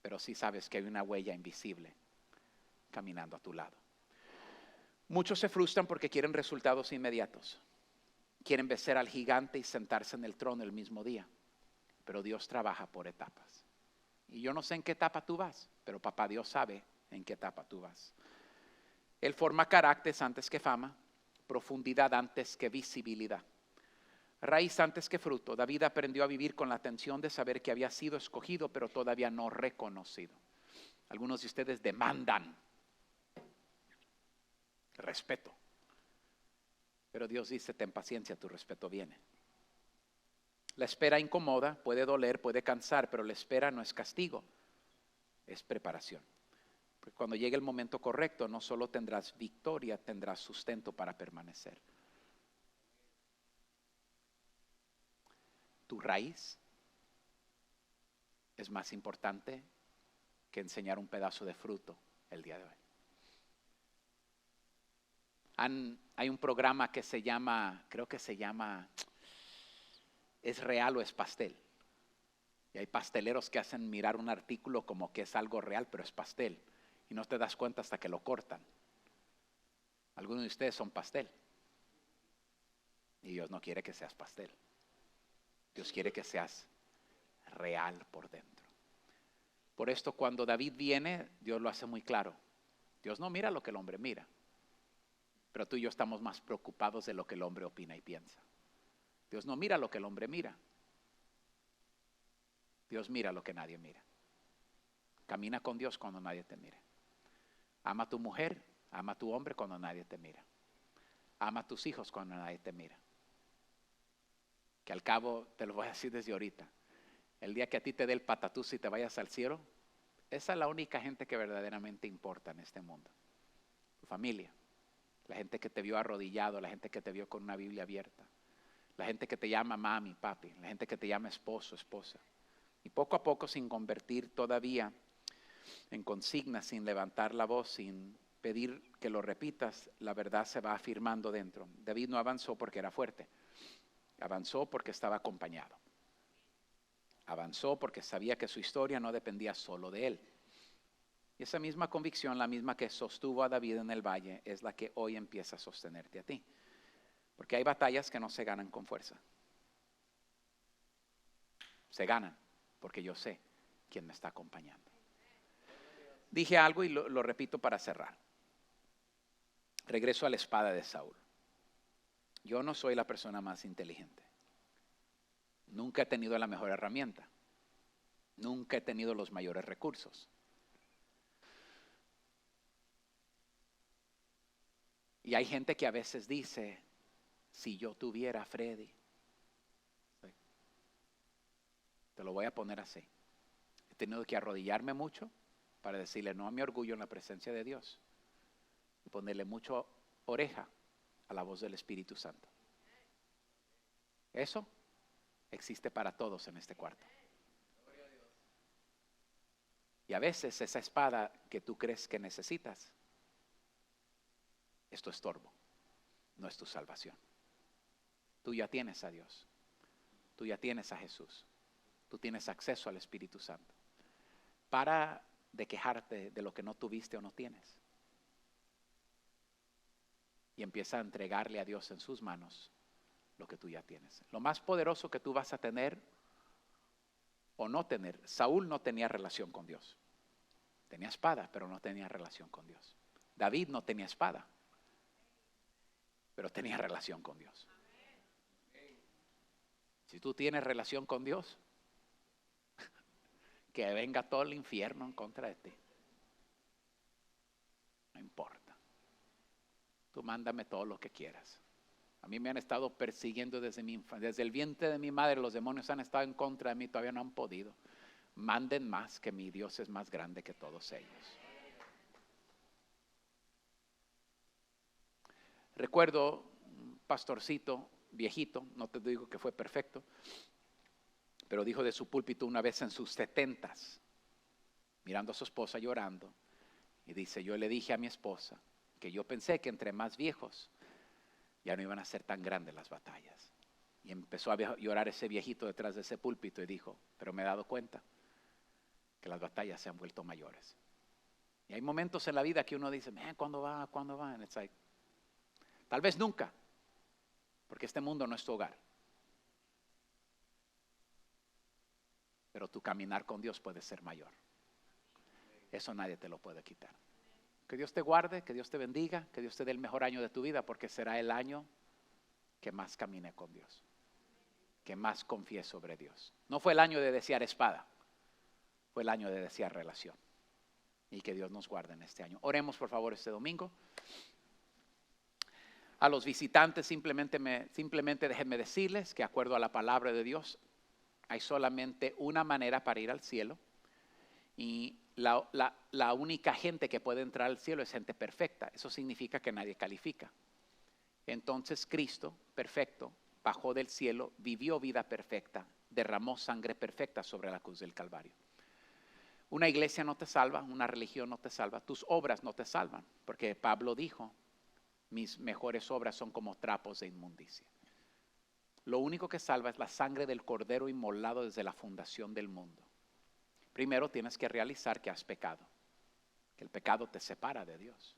pero sí sabes que hay una huella invisible caminando a tu lado. Muchos se frustran porque quieren resultados inmediatos. Quieren vencer al gigante y sentarse en el trono el mismo día. Pero Dios trabaja por etapas. Y yo no sé en qué etapa tú vas, pero papá Dios sabe en qué etapa tú vas. Él forma carácter antes que fama, profundidad antes que visibilidad, raíz antes que fruto. David aprendió a vivir con la tensión de saber que había sido escogido, pero todavía no reconocido. Algunos de ustedes demandan respeto, pero Dios dice: ten paciencia, tu respeto viene. La espera incomoda, puede doler, puede cansar, pero la espera no es castigo, es preparación. Porque cuando llegue el momento correcto, no solo tendrás victoria, tendrás sustento para permanecer. Tu raíz es más importante que enseñar un pedazo de fruto el día de hoy. Hay un programa que se llama, creo que se llama ¿Es real o es pastel? Y hay pasteleros que hacen mirar un artículo como que es algo real, pero es pastel. Y no te das cuenta hasta que lo cortan. Algunos de ustedes son pastel. Y Dios no quiere que seas pastel. Dios quiere que seas real por dentro. Por esto cuando David viene, Dios lo hace muy claro. Dios no mira lo que el hombre mira. Pero tú y yo estamos más preocupados de lo que el hombre opina y piensa. Dios no mira lo que el hombre mira. Dios mira lo que nadie mira. Camina con Dios cuando nadie te mire. Ama a tu mujer, ama a tu hombre cuando nadie te mira. Ama a tus hijos cuando nadie te mira. Que al cabo, te lo voy a decir desde ahorita, el día que a ti te dé el patatús y te vayas al cielo, esa es la única gente que verdaderamente importa en este mundo. Tu familia, la gente que te vio arrodillado, la gente que te vio con una Biblia abierta, la gente que te llama mami, papi, la gente que te llama esposo, esposa. Y poco a poco, sin convertir todavía en consignas, sin levantar la voz, sin pedir que lo repitas, la verdad se va afirmando dentro. David no avanzó porque era fuerte, avanzó porque estaba acompañado. Avanzó porque sabía que su historia no dependía solo de él. Y esa misma convicción, la misma que sostuvo a David en el valle, es la que hoy empieza a sostenerte a ti. Porque hay batallas que no se ganan con fuerza. Se ganan porque yo sé quién me está acompañando. Dije algo y lo repito para cerrar. Regreso a la espada de Saúl. Yo no soy la persona más inteligente. Nunca he tenido la mejor herramienta. Nunca he tenido los mayores recursos. Y hay gente que a veces dice: si yo tuviera a Freddy. Te lo voy a poner así. He tenido que arrodillarme mucho para decirle no a mi orgullo en la presencia de Dios. Y ponerle mucho oreja a la voz del Espíritu Santo. Eso existe para todos en este cuarto. Y a veces esa espada que tú crees que necesitas es tu estorbo, no es tu salvación. Tú ya tienes a Dios, tú ya tienes a Jesús, tú tienes acceso al Espíritu Santo. Para de quejarte de lo que no tuviste o no tienes. Y empieza a entregarle a Dios en sus manos lo que tú ya tienes. Lo más poderoso que tú vas a tener o no tener. Saúl no tenía relación con Dios. Tenía espada, pero no tenía relación con Dios. David no tenía espada, pero tenía relación con Dios. Si tú tienes relación con Dios, que venga todo el infierno en contra de ti. No importa. Tú mándame todo lo que quieras. A mí me han estado persiguiendo desde el vientre de mi madre. Los demonios han estado en contra de mí, todavía no han podido. Manden más, que mi Dios es más grande que todos ellos. Recuerdo un pastorcito viejito, no te digo que fue perfecto, pero dijo de su púlpito una vez en sus 70s: mirando a su esposa llorando, y dice, yo le dije a mi esposa que yo pensé que entre más viejos ya no iban a ser tan grandes las batallas. Y empezó a llorar ese viejito detrás de ese púlpito y dijo, pero me he dado cuenta que las batallas se han vuelto mayores. Y hay momentos en la vida que uno dice, ¿cuándo va? ¿Cuándo va? And it's like, tal vez nunca, porque este mundo no es tu hogar. Pero tu caminar con Dios puede ser mayor. Eso nadie te lo puede quitar. Que Dios te guarde, que Dios te bendiga, que Dios te dé el mejor año de tu vida, porque será el año que más camine con Dios, que más confíe sobre Dios. No fue el año de desear espada, fue el año de desear relación. Y que Dios nos guarde en este año. Oremos por favor este domingo. A los visitantes simplemente déjenme decirles que, acuerdo a la palabra de Dios, hay solamente una manera para ir al cielo, y la única gente que puede entrar al cielo es gente perfecta. Eso significa que nadie califica. Entonces Cristo, perfecto, bajó del cielo, vivió vida perfecta, derramó sangre perfecta sobre la cruz del Calvario. Una iglesia no te salva, una religión no te salva, tus obras no te salvan, porque Pablo dijo, mis mejores obras son como trapos de inmundicia. Lo único que salva es la sangre del Cordero inmolado desde la fundación del mundo. Primero tienes que realizar que has pecado, que el pecado te separa de Dios.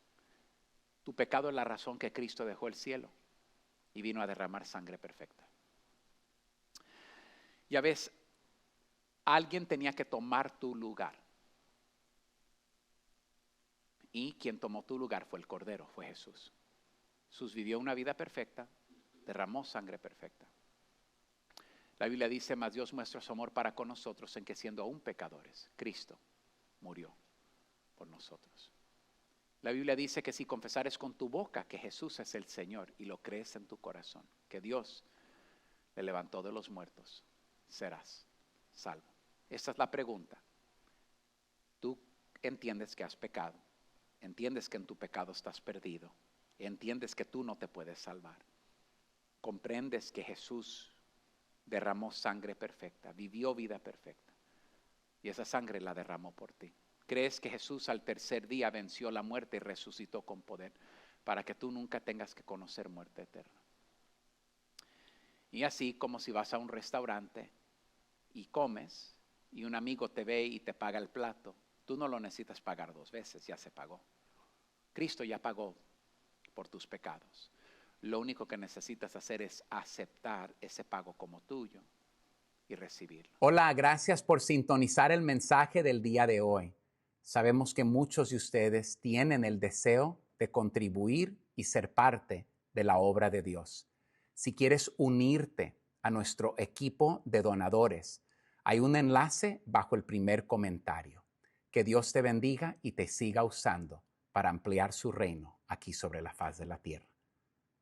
Tu pecado es la razón que Cristo dejó el cielo y vino a derramar sangre perfecta. Ya ves, alguien tenía que tomar tu lugar. Y quien tomó tu lugar fue el Cordero, fue Jesús. Jesús vivió una vida perfecta, derramó sangre perfecta. La Biblia dice, mas Dios muestra su amor para con nosotros en que, siendo aún pecadores, Cristo murió por nosotros. La Biblia dice que si confesares con tu boca que Jesús es el Señor y lo crees en tu corazón, que Dios le levantó de los muertos, serás salvo. Esta es la pregunta. Tú entiendes que has pecado, entiendes que en tu pecado estás perdido, entiendes que tú no te puedes salvar, comprendes que Jesús derramó sangre perfecta, vivió vida perfecta, y esa sangre la derramó por ti. ¿Crees que Jesús al tercer día venció la muerte y resucitó con poder para que tú nunca tengas que conocer muerte eterna? Y así, como si vas a un restaurante y comes y un amigo te ve y te paga el plato, tú no lo necesitas pagar 2 veces, ya se pagó. Cristo ya pagó por tus pecados. Lo único que necesitas hacer es aceptar ese pago como tuyo y recibirlo. Hola, gracias por sintonizar el mensaje del día de hoy. Sabemos que muchos de ustedes tienen el deseo de contribuir y ser parte de la obra de Dios. Si quieres unirte a nuestro equipo de donadores, hay un enlace bajo el primer comentario. Que Dios te bendiga y te siga usando para ampliar su reino aquí sobre la faz de la tierra.